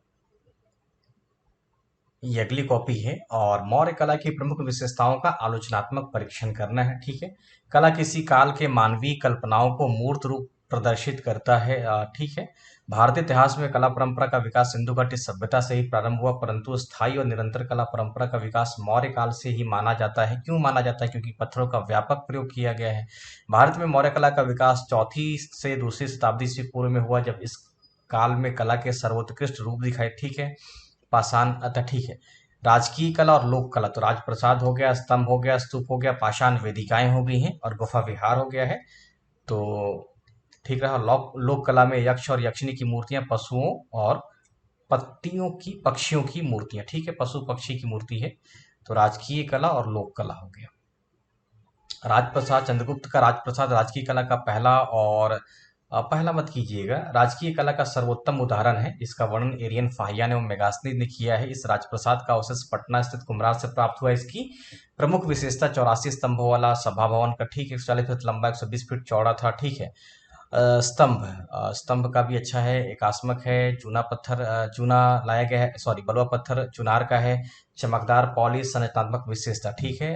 ये अगली कॉपी है और मौर्य कला की प्रमुख विशेषताओं का आलोचनात्मक परीक्षण करना है। ठीक है। कला किसी काल के मानवीय कल्पनाओं को मूर्त रूप प्रदर्शित करता है। ठीक है। भारतीय इतिहास में कला परंपरा का विकास सिंधु घाटी सभ्यता से ही प्रारंभ हुआ, परंतु स्थायी और निरंतर कला परंपरा का विकास मौर्य काल से ही माना जाता है। क्यों माना जाता है? क्योंकि पत्थरों का व्यापक प्रयोग किया गया है। भारत में मौर्य कला का विकास चौथी से दूसरी शताब्दी से पूर्व में हुआ, जब इस काल में कला के सर्वोत्कृष्ट रूप दिखाए। ठीक है। पाषाण, अतः ठीक है। राजकीय कला और लोक कला, तो राजप्रसाद हो गया, स्तंभ हो गया, स्तूप हो गया, पाषाण वेदिकाएं हो गई हैं और गुफा विहार हो गया है। तो ठीक रहा। लोक कला में यक्ष और यक्षिणी की मूर्तियां, पशुओं और पक्षियों की मूर्तियां। ठीक है। पशु पक्षी की मूर्ति है। तो राजकीय कला और लोक कला हो गया। राजप्रसाद, चंद्रगुप्त का राजप्रसाद राजकीय कला का पहला और पहला मत कीजिएगा, राजकीय कला का सर्वोत्तम उदाहरण है। इसका वर्णन एरियन फाहियान एवं मेगास्नी ने किया है। इस राजप्रसाद का अवशेष पटना स्थित कुम्हरार से प्राप्त हुआ है। इसकी प्रमुख विशेषता 84 स्तंभों वाला सभा भवन का, ठीक है, 140 फीट लंबा, 120 फीट चौड़ा था। ठीक है। स्तंभ का भी अच्छा है, एकास्मक है, चूना पत्थर चूना लाया गया है, सॉरी बलुआ पत्थर चुनार का है, चमकदार पॉलिश, संरचनात्मक विशेषता। ठीक है।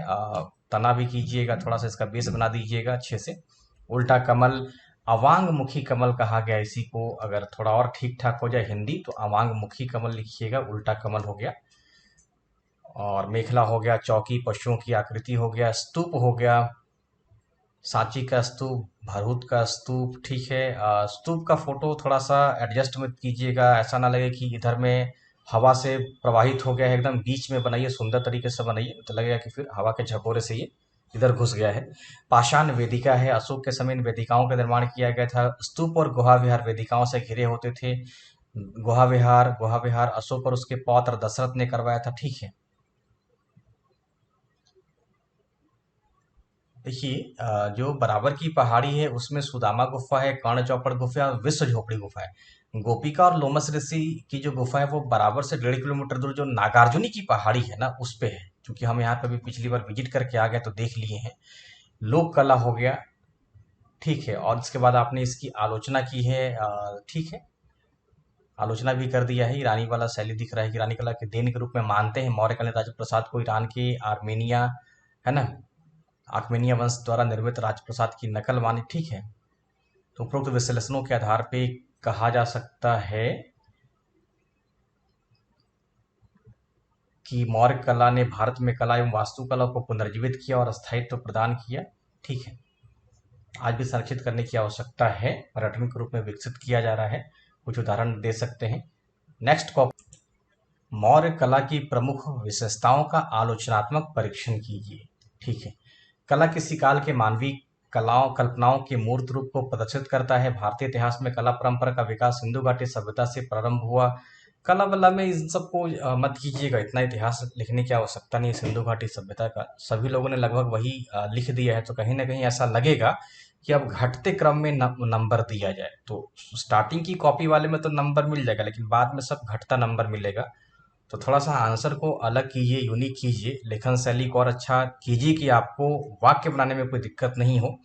तना भी कीजिएगा, थोड़ा सा इसका बेस बना दीजिएगा अच्छे से। उल्टा कमल, अवांग मुखी कमल कहा गया इसी को। अगर थोड़ा और ठीक ठाक हो जाए हिंदी तो अवांग मुखी कमल लिखिएगा, उल्टा कमल हो गया। और मेखला हो गया, चौकी, पशुओं की आकृति हो गया, स्तूप हो गया, सांची का स्तूप, भरहुत का स्तूप। ठीक है। स्तूप का फोटो थोड़ा सा एडजस्ट मत कीजिएगा, ऐसा ना लगे कि इधर में हवा से प्रवाहित हो गया है, एकदम बीच में बनाइए, सुंदर तरीके से बनाइए, तो लगेगा कि फिर हवा के झकोरे से ये इधर घुस गया है। पाषाण वेदिका है, अशोक के समय इन वेदिकाओं का निर्माण किया गया था। स्तूप और गुहा विहार वेदिकाओं से घिरे होते थे। गुहा विहार अशोक और उसके पौत्र दशरथ ने करवाया था। ठीक है। देखिए, जो बराबर की पहाड़ी है उसमें सुदामा गुफा है, कर्ण चौपड़ गुफा है और विश्व झोपड़ी गुफा है। गोपिका और लोमस ऋषि की जो गुफा है वो बराबर से 1.5 किलोमीटर दूर जो नागार्जुनी की पहाड़ी है ना उस पे है। क्योंकि हम यहाँ पे भी पिछली बार विजिट करके आ गए तो देख लिए हैं। लोक कला हो गया। ठीक है। और इसके बाद आपने इसकी आलोचना की है। ठीक है। आलोचना भी कर दिया है। ईरानी वाला शैली दिख रहा है कि ईरानी कला के देन के रूप में मानते हैं। मौर्य कला राजप्रसाद को ईरान के आर्मेनिया, है ना, आर्मेनिया वंश द्वारा निर्मित राजप्रसाद की नकल मानी। ठीक है। तो उपरोक्त विश्लेषणों के आधार पे कहा जा सकता है कि मौर्य कला ने भारत में कला एवं वास्तुकला को पुनर्जीवित किया और स्थायित्व प्रदान किया। ठीक है। आज भी संरक्षित करने की आवश्यकता है, पर्यटन के रूप में विकसित किया जा रहा है। कुछ उदाहरण दे सकते हैं। नेक्स्ट, मौर्य कला की प्रमुख विशेषताओं का आलोचनात्मक परीक्षण कीजिए। ठीक है। कला किसी काल के मानवीय कल्पनाओं के मूर्त रूप को प्रदर्शित करता है। भारतीय इतिहास में कला परंपरा का विकास सिंधु घाटी सभ्यता से प्रारंभ हुआ। कला बला में इन सबको मत कीजिएगा, इतना इतिहास लिखने की आवश्यकता नहीं है। सिंधु घाटी सभ्यता का सभी लोगों ने लगभग वही लिख दिया है, तो कहीं ना कहीं ऐसा लगेगा कि अब घटते क्रम में नंबर दिया जाए। तो स्टार्टिंग की कॉपी वाले में तो नंबर मिल जाएगा, लेकिन बाद में सब घटता नंबर मिलेगा। तो थोड़ा सा आंसर को अलग कीजिए, यूनिक कीजिए, लेखन शैली को और अच्छा कीजिए कि आपको वाक्य बनाने में कोई दिक्कत नहीं हो।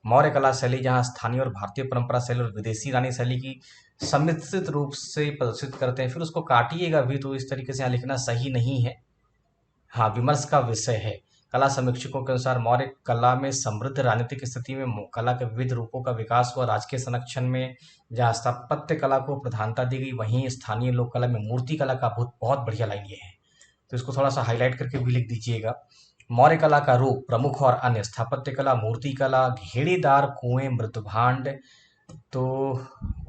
मौर्य कला शैली जहाँ स्थानीय और भारतीय परंपरा शैली और विदेशी रानी शैली की सम्मिश्रित रूप से प्रदर्शित करते हैं। फिर उसको काटिएगा भी तो इस तरीके से यहाँ लिखना सही नहीं है। हाँ, विमर्श का विषय है। कला समीक्षकों के अनुसार मौर्य कला में समृद्ध राजनीतिक स्थिति में कला के विविध रूपों का विकास हुआ। राजकीय संरक्षण में जहाँ स्थापत्य कला को प्रधानता दी गई, वहीं स्थानीय लोक कला में मूर्ति कला का बहुत बहुत बढ़िया लाइन ये है, तो इसको थोड़ा सा हाईलाइट करके भी लिख दीजिएगा। मौर्य कला का रूप, प्रमुख और अन्य, स्थापत्य कला, मूर्ति कला, घेड़ेदार कुएं, मृदभांड। तो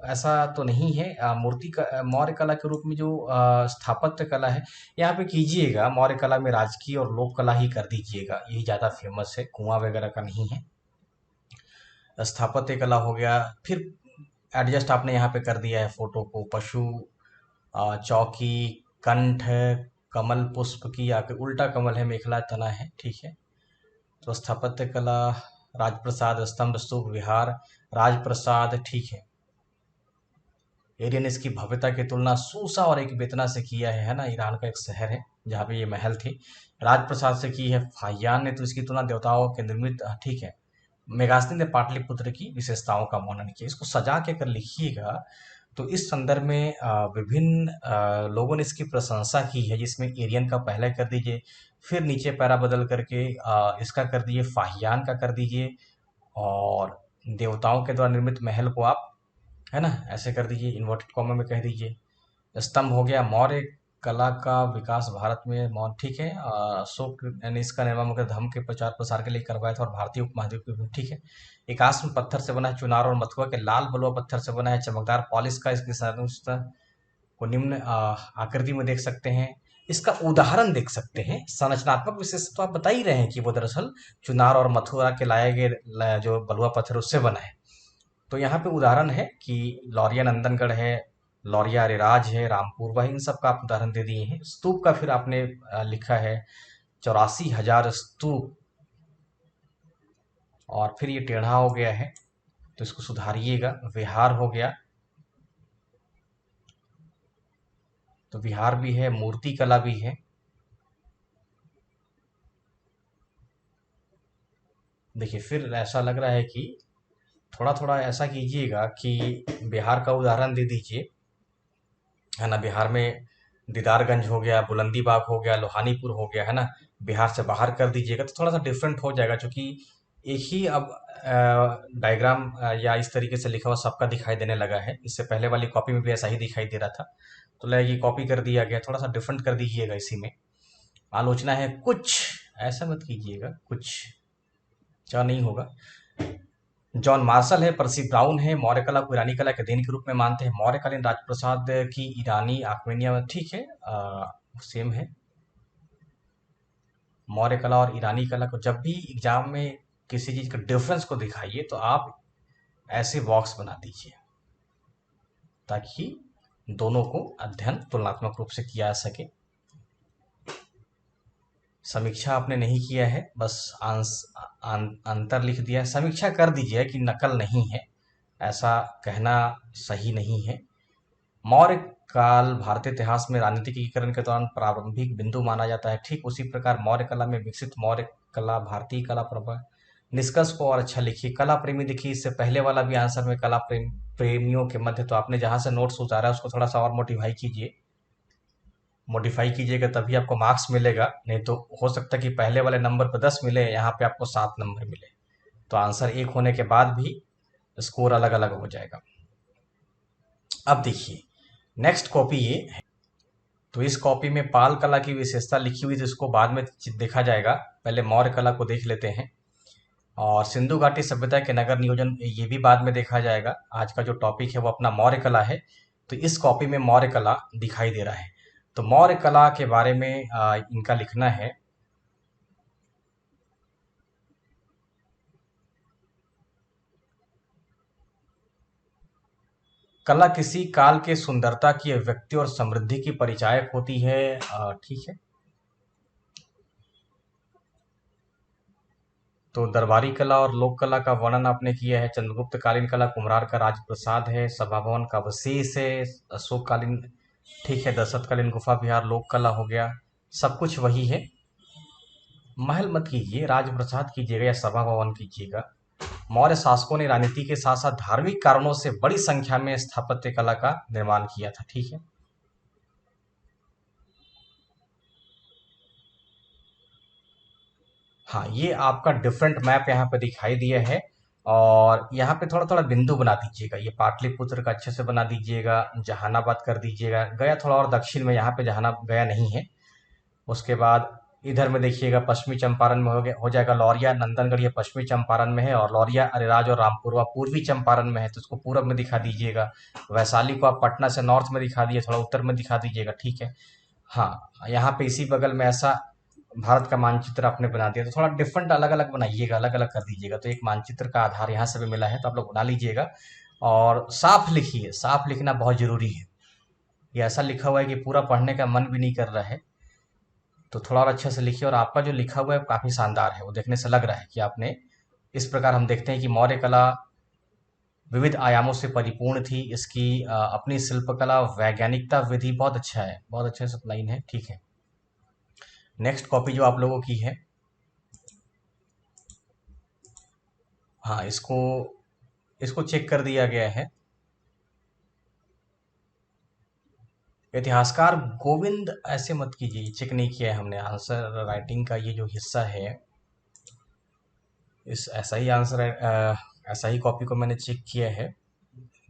ऐसा तो नहीं है। मूर्ति का मौर्य कला के रूप में जो स्थापत्य कला है यहाँ पे कीजिएगा, मौर्य कला में राजकीय और लोक कला ही कर दीजिएगा, यही ज़्यादा फेमस है, कुआं वगैरह का नहीं है। स्थापत्य कला हो गया। फिर एडजस्ट आपने यहाँ पे कर दिया है फोटो को, पशु, चौकी, कंठ, कमल पुष्प की आकर, उल्टा कमल है, मेखला तना है। ठीक है। तो स्थापत्य कला, राजप्रसाद, स्तंभ, स्तूप, विहार, राजप्रसाद। ठीक है। एरियन इसकी भव्यता की तुलना सूसा और एक बेतना से किया है ना, ईरान का एक शहर है जहाँ पे ये महल थे। राजप्रसाद से की है फाहियान ने, तो इसकी तुलना देवताओं के निर्मित, ठीक है। मेगास्नी ने पाटलिपुत्र की विशेषताओं का वर्णन किया। इसको सजा के कर लिखिएगा तो इस संदर्भ में विभिन्न लोगों ने इसकी प्रशंसा की है, जिसमें एरियन का पहला कर दीजिए, फिर नीचे पैरा बदल करके इसका कर दीजिए, फाहियान का कर दीजिए, और देवताओं के द्वारा निर्मित महल को आप, है ना, ऐसे कर दीजिए, इन्वर्टेड कॉमा में कह दीजिए। स्तंभ हो गया, मौर्य कला का विकास भारत में मौर्य, ठीक है, अशोक ने इसका निर्माण मुख्य धर्म के प्रचार प्रसार के लिए करवाया था और भारतीय उपमहाद्वीप में, ठीक है। एकाश्म पत्थर से बना है, चुनार और मथुरा के लाल बलुआ पत्थर से बना है, चमकदार पॉलिश का इसकी सहिष्णुता को निम्न आकृति में देख सकते हैं। इसका उदाहरण देख सकते हैं। संरचनात्मक विशेषता तो आप बता ही रहे हैं कि वो दरअसल चुनार और मथुरा के लाए गए जो बलुआ पत्थर उससे बना है। तो यहाँ पे उदाहरण है कि लौरिया नंदनगढ़ है, लौरिया अरेराज है, रामपुरवा है, इन सब का आप उदाहरण दे दिए हैं। स्तूप का फिर आपने लिखा है 84,000 स्तूप, और फिर ये टेढ़ा हो गया है तो इसको सुधारिएगा। विहार हो गया, तो विहार भी है, मूर्ति कला भी है। देखिए फिर ऐसा लग रहा है कि थोड़ा थोड़ा ऐसा कीजिएगा कि बिहार का उदाहरण दे दीजिए, है ना। बिहार में दीदारगंज हो गया, बुलंदी बाग हो गया, लोहानीपुर हो गया, है ना। बिहार से बाहर कर दीजिएगा तो थोड़ा सा डिफरेंट हो जाएगा, क्योंकि एक ही अब डायग्राम या इस तरीके से लिखा हुआ सबका दिखाई देने लगा है। इससे पहले वाली कॉपी में भी ऐसा ही दिखाई दे रहा था, तो लगा कि कॉपी कर दिया गया, थोड़ा सा डिफरेंट कर दीजिएगा इसी में। आलोचना है कुछ, ऐसा मत कीजिएगा, कुछ क्या नहीं होगा। जॉन मार्शल है, पर्सी ब्राउन है, मौर्य कला को ईरानी कला के देन के रूप में मानते हैं। मौर्यकालीन राजप्रसाद की ईरानी आर्मेनिया में, ठीक है, सेम है। मौर्य कला और ईरानी कला को जब भी एग्जाम में किसी चीज के डिफरेंस को दिखाइए तो आप ऐसे बॉक्स बना दीजिए, ताकि दोनों को अध्ययन तुलनात्मक रूप से किया जा सके। समीक्षा आपने नहीं किया है, बस अंतर लिख दिया है। समीक्षा कर दीजिए कि नकल नहीं है, ऐसा कहना सही नहीं है। मौर्य काल भारतीय इतिहास में राजनीतिक एकीकरण के दौरान प्रारंभिक बिंदु माना जाता है। ठीक उसी प्रकार मौर्य कला में विकसित मौर्य कला भारतीय कला परंपरा। निष्कर्ष को और अच्छा लिखिए। कला प्रेमी देखिए, इससे पहले वाला भी आंसर में कला प्रेमियों के मध्य, तो आपने जहां से नोट्स उतारा है उसको थोड़ा सा और मॉडिफाई कीजिएगा, तभी आपको मार्क्स मिलेगा। नहीं तो हो सकता है कि पहले वाले नंबर पर 10 मिले, यहाँ पे आपको 7 नंबर मिले, तो आंसर एक होने के बाद भी स्कोर अलग अलग हो जाएगा। अब देखिए नेक्स्ट कॉपी ये है, तो इस कॉपी में पाल कला की विशेषता लिखी हुई, तो इसको बाद में देखा जाएगा, पहले मौर्य कला को देख लेते हैं। और सिंधु घाटी सभ्यता के नगर नियोजन ये भी बाद में देखा जाएगा। आज का जो टॉपिक है वो अपना मौर्य कला है, तो इस कॉपी में मौर्य कला दिखाई दे रहा है। तो मौर्य कला के बारे में इनका लिखना है। कला किसी काल के सुंदरता की अभिव्यक्ति और समृद्धि की परिचायक होती है, ठीक है। तो दरबारी कला और लोक कला का वर्णन आपने किया है। चंद्रगुप्त कालीन कला कुम्हार का राजप्रसाद है, सभा भवन का अवशेष है। अशोक कालीन, ठीक है, दशरथ कालीन गुफा विहार लोक कला हो गया, सब कुछ वही है। महल मत कीजिए, राजप्रसाद कीजिएगा या सभा भवन कीजिएगा। मौर्य शासकों ने राजनीति के साथ साथ धार्मिक कारणों से बड़ी संख्या में स्थापत्य कला का निर्माण किया था, ठीक है। हाँ, ये आपका डिफरेंट मैप यहाँ पे दिखाई दिया है, और यहाँ पे थोड़ा थोड़ा बिंदु बना दीजिएगा। ये पाटलिपुत्र का अच्छे से बना दीजिएगा, जहानाबाद कर दीजिएगा, गया थोड़ा और दक्षिण में, यहाँ पे जहाना गया नहीं है। उसके बाद इधर में देखिएगा, पश्चिमी चंपारण में हो जाएगा लौरिया नंदनगढ़, ये पश्चिमी चंपारण में है, और लौरिया अरेराज और रामपुरवा पूर्वी चंपारण में है, तो इसको पूरब में दिखा दीजिएगा। वैशाली को आप पटना से नॉर्थ में दिखा दिए, थोड़ा उत्तर में दिखा दीजिएगा, ठीक है। हाँ, यहाँ पे इसी बगल में ऐसा भारत का मानचित्र आपने बना दिया, तो थोड़ा डिफरेंट अलग अलग बनाइएगा, अलग अलग कर दीजिएगा, तो एक मानचित्र का आधार यहाँ से भी मिला है, तो आप लोग बना लीजिएगा। और साफ लिखिए, साफ लिखना बहुत जरूरी है। ये ऐसा लिखा हुआ है कि पूरा पढ़ने का मन भी नहीं कर रहा है, तो थोड़ा और अच्छे से लिखिए। और आपका जो लिखा हुआ है काफी शानदार है, वो देखने से लग रहा है कि आपने, इस प्रकार हम देखते हैं कि मौर्य कला विविध आयामों से परिपूर्ण थी। इसकी अपनी शिल्पकला वैज्ञानिकता विधि बहुत अच्छा है, बहुत अच्छे से लाइन है, ठीक है। नेक्स्ट कॉपी जो आप लोगों की है, हाँ, इसको इसको चेक कर दिया गया है। इतिहासकार गोविंद, ऐसे मत कीजिए, चेक नहीं किया है हमने आंसर राइटिंग का ये जो हिस्सा है, इस ऐसा ही आंसर है, ऐसा ही कॉपी को मैंने चेक किया है,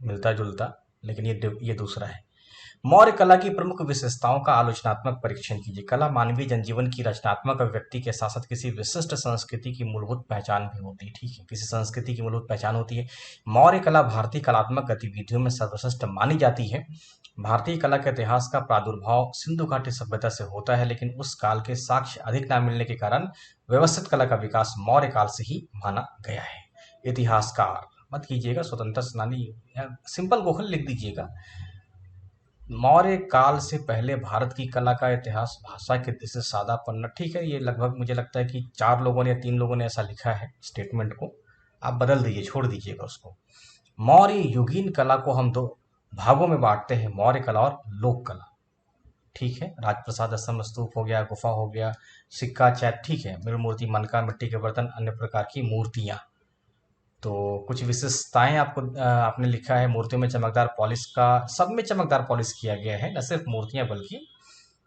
मिलता जुलता, लेकिन ये दूसरा है। मौर्य कला की प्रमुख विशेषताओं का आलोचनात्मक परीक्षण कीजिए। कला मानवीय जनजीवन की रचनात्मक अभिव्यक्ति के साथ साथ किसी विशिष्ट संस्कृति की मूलभूत पहचान भी होती है। ठीक है, किसी संस्कृति की मूलभूत पहचान होती है। मौर्य कला भारतीय कलात्मक गतिविधियों में सर्वश्रेष्ठ मानी जाती है। भारतीय कला के इतिहास का प्रादुर्भाव सिंधु घाटी सभ्यता से होता है, लेकिन उस काल के साक्ष्य अधिक न मिलने के कारण व्यवस्थित कला का विकास मौर्य काल से ही माना गया है। इतिहासकार मत कीजिएगा, स्वतंत्रता सेनानी या सिंपल गोखल लिख दीजिएगा। मौर्य काल से पहले भारत की कला का इतिहास भाषा के दृष्टि से सादा पन्ना। ठीक है, ये लगभग मुझे लगता है कि 4 लोगों ने या 3 लोगों ने ऐसा लिखा है स्टेटमेंट को, आप बदल दीजिए, छोड़ दीजिएगा उसको। मौर्य युगीन कला को हम 2 भागों में बांटते हैं, मौर्य कला और लोक कला। ठीक है, राजप्रसाद स्तंभ स्तूप हो गया, गुफा हो गया, सिक्का चैट, ठीक है, मृग मूर्ति, मनका, मिट्टी के बर्तन, अन्य प्रकार की मूर्तियां। तो कुछ विशेषताएं आपने लिखा है, मूर्तियों में चमकदार पॉलिश का, सब में चमकदार पॉलिश किया गया है, न सिर्फ मूर्तियां बल्कि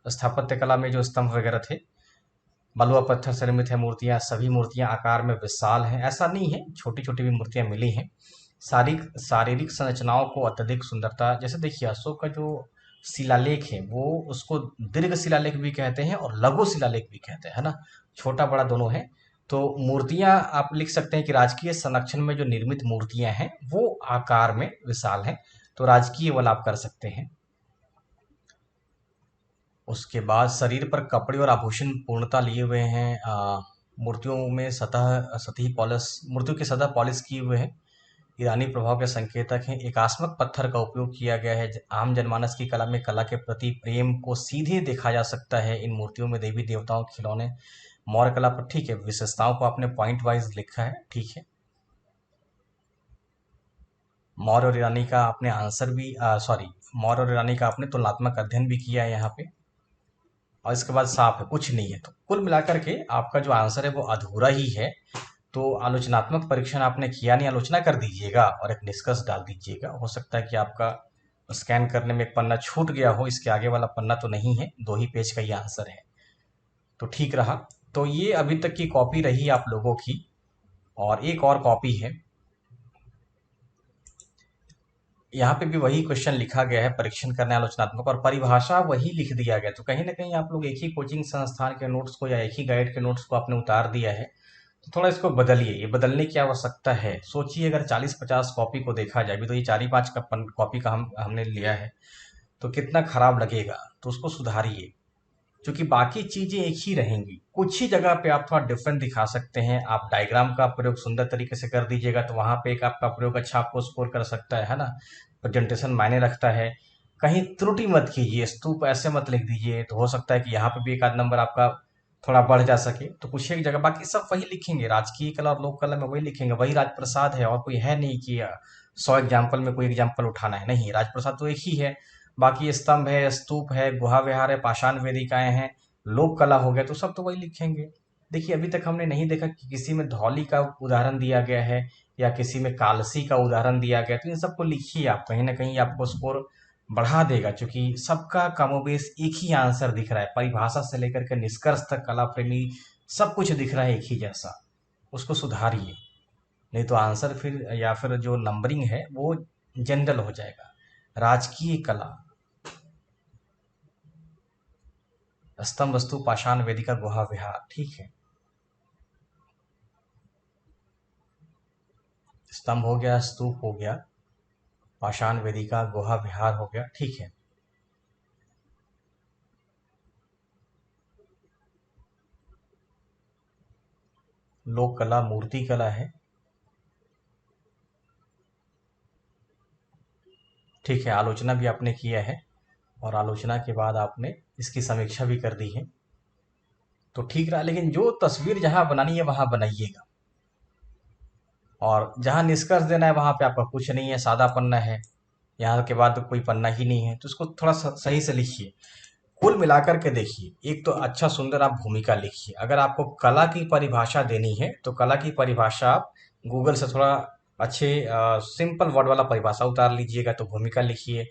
स्थापत्य कला में जो स्तंभ वगैरह थे, बलुआ पत्थर से निर्मित है मूर्तियां, सभी मूर्तियां आकार में विशाल हैं, ऐसा नहीं है, छोटी छोटी भी मूर्तियां मिली हैं। शारीरिक शारीरिक संरचनाओं को अत्यधिक सुंदरता, जैसे देखिए अशोक का जो शिलालेख है वो उसको दीर्घ शिलालेख भी कहते हैं और लघु शिलालेख भी कहते हैं, है ना, छोटा बड़ा दोनों है। तो मूर्तियां आप लिख सकते हैं कि राजकीय संरक्षण में जो निर्मित मूर्तियां हैं वो आकार में विशाल हैं, तो राजकीय वाला आप कर सकते हैं। उसके बाद शरीर पर कपड़े और आभूषण पूर्णता लिए हुए हैं। मूर्तियों में सतही पॉलिश, मूर्तियों की सतह पॉलिश किए हुए हैं, ईरानी प्रभाव के संकेतक हैं। एकास्मक पत्थर का उपयोग किया गया है। आम जनमानस की कला में कला के प्रति प्रेम को सीधे देखा जा सकता है। इन मूर्तियों में देवी देवताओं के खिलौने, मौर्य कला पर, ठीक है, विशेषताओं को आपने पॉइंट वाइज लिखा है, ठीक है। मौर्य और ईरानी का आपने आंसर भी, सॉरी, मौर्य और ईरानी का आपने तुलनात्मक अध्ययन भी किया है यहाँ पे, और इसके बाद साफ है, कुछ नहीं है। तो कुल मिलाकर के आपका जो आंसर है वो अधूरा ही है। तो आलोचनात्मक परीक्षण आपने किया नहीं, आलोचना कर दीजिएगा और एक निष्कर्ष डाल दीजिएगा। हो सकता है कि आपका स्कैन करने में एक पन्ना छूट गया हो, इसके आगे वाला पन्ना तो नहीं है, 2 ही पेज का ये आंसर है, तो ठीक रहा। तो ये अभी तक की कॉपी रही आप लोगों की, और एक और कॉपी है, यहाँ पे भी वही क्वेश्चन लिखा गया है, परीक्षण करना है आलोचनात्मक, और परिभाषा वही लिख दिया गया। तो कहीं ना कहीं आप लोग एक ही कोचिंग संस्थान के नोट्स को या एक ही गाइड के नोट्स को आपने उतार दिया है, तो थोड़ा इसको बदलिए, ये बदलने की आवश्यकता है। सोचिए अगर 40-50 कॉपी को देखा जाए, अभी तो ये 4 ही 5 का कॉपी का हमने लिया है, तो कितना खराब लगेगा, तो उसको सुधारिए। क्योंकि बाकी चीजें एक ही रहेंगी, कुछ ही जगह पे आप थोड़ा डिफरेंट दिखा सकते हैं। आप डायग्राम का प्रयोग सुंदर तरीके से कर दीजिएगा, तो वहां पे एक आपका प्रयोग अच्छा आपको स्कोर कर सकता है ना। प्रेजेंटेशन मायने रखता है। कहीं त्रुटि मत कीजिए, स्तूप ऐसे मत लिख दीजिए, तो हो सकता है कि यहाँ पे भी एक आध नंबर आपका थोड़ा बढ़ जा सके। तो कुछ एक जगह, बाकी सब वही लिखेंगे, राजकीय कला और लोक कला में वही लिखेंगे, वही राजप्रसाद है, और कोई है नहीं कि 100 एग्जाम्पल में कोई एग्जाम्पल उठाना है, नहीं, राजप्रसाद तो एक ही है। बाकी स्तंभ है, स्तूप है, गुहा विहार है, पाषाण वेदिकाएं हैं, लोक कला हो गया, तो सब तो वही लिखेंगे। देखिए अभी तक हमने नहीं देखा कि किसी में धौली का उदाहरण दिया गया है या किसी में कालसी का उदाहरण दिया गया, तो इन सबको लिखिए आप, कहीं ना कहीं आपको स्कोर बढ़ा देगा, क्योंकि सबका कमोबेश एक ही आंसर दिख रहा है, परिभाषा से लेकर के निष्कर्ष तक कला प्रेमी सब कुछ दिख रहा है एक ही जैसा। उसको सुधारिए, नहीं तो आंसर फिर या फिर जो नंबरिंग है वो जनरल हो जाएगा। राजकीय कला, स्तंभ वस्तु पाषाण वेदिका गुहा विहार, ठीक है, स्तंभ हो गया, स्तूप हो गया, पाषाण वेदिका गुहा विहार हो गया, ठीक है। लोक कला मूर्ति कला है, ठीक है, आलोचना भी आपने किया है, और आलोचना के बाद आपने इसकी समीक्षा भी कर दी है, तो ठीक रहा। लेकिन जो तस्वीर जहां बनानी है वहां बनाइएगा, और जहां निष्कर्ष देना है वहां पे आपका कुछ नहीं है, सादा पन्ना है, यहाँ के बाद तो कोई पन्ना ही नहीं है, तो इसको थोड़ा सही से लिखिए। कुल मिलाकर के देखिए, एक तो अच्छा सुंदर आप भूमिका लिखिए। अगर आपको कला की परिभाषा देनी है तो कला की परिभाषा आप गूगल से थोड़ा अच्छे सिंपल वर्ड वाला परिभाषा उतार लीजिएगा, तो भूमिका लिखिए।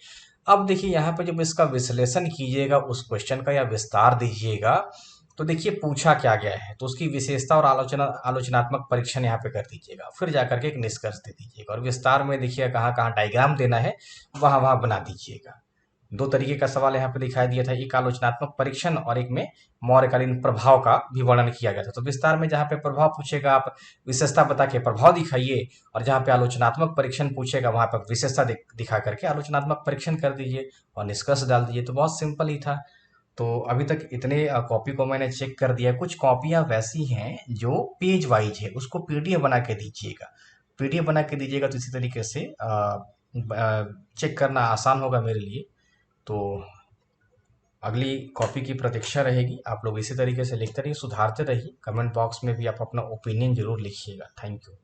अब देखिए यहाँ पे जब इसका विश्लेषण कीजिएगा उस क्वेश्चन का या विस्तार दीजिएगा, तो देखिए पूछा क्या गया है, तो उसकी विशेषता और आलोचनात्मक परीक्षण यहाँ पे कर दीजिएगा, फिर जाकर के एक निष्कर्ष दे दीजिएगा, और विस्तार में देखिए कहाँ कहाँ डायग्राम देना है वहां वहां बना दीजिएगा। दो तरीके का सवाल यहाँ पे दिखाई दिया था, एक आलोचनात्मक परीक्षण और एक में मौर्यकालीन प्रभाव का भी वर्णन किया गया था। तो विस्तार में जहाँ पे प्रभाव पूछेगा आप विशेषता बता के प्रभाव दिखाइए, और जहाँ पे आलोचनात्मक परीक्षण पूछेगा वहां पर विशेषता दिखा करके आलोचनात्मक परीक्षण कर दीजिए और निष्कर्ष डाल दीजिए। तो बहुत सिंपल ही था। तो अभी तक इतने कॉपी को मैंने चेक कर दिया। कुछ कॉपियां वैसी हैं जो पेज वाइज है, उसको पीडीएफ बना के दीजिएगा। पीडीएफ बना के दीजिएगा तो इसी तरीके से चेक करना आसान होगा मेरे लिए। तो अगली कॉपी की प्रतीक्षा रहेगी। आप लोग इसी तरीके से लिखते रहिए, सुधारते रहिए। कमेंट बॉक्स में भी आप अपना ओपिनियन जरूर लिखिएगा। Thank you.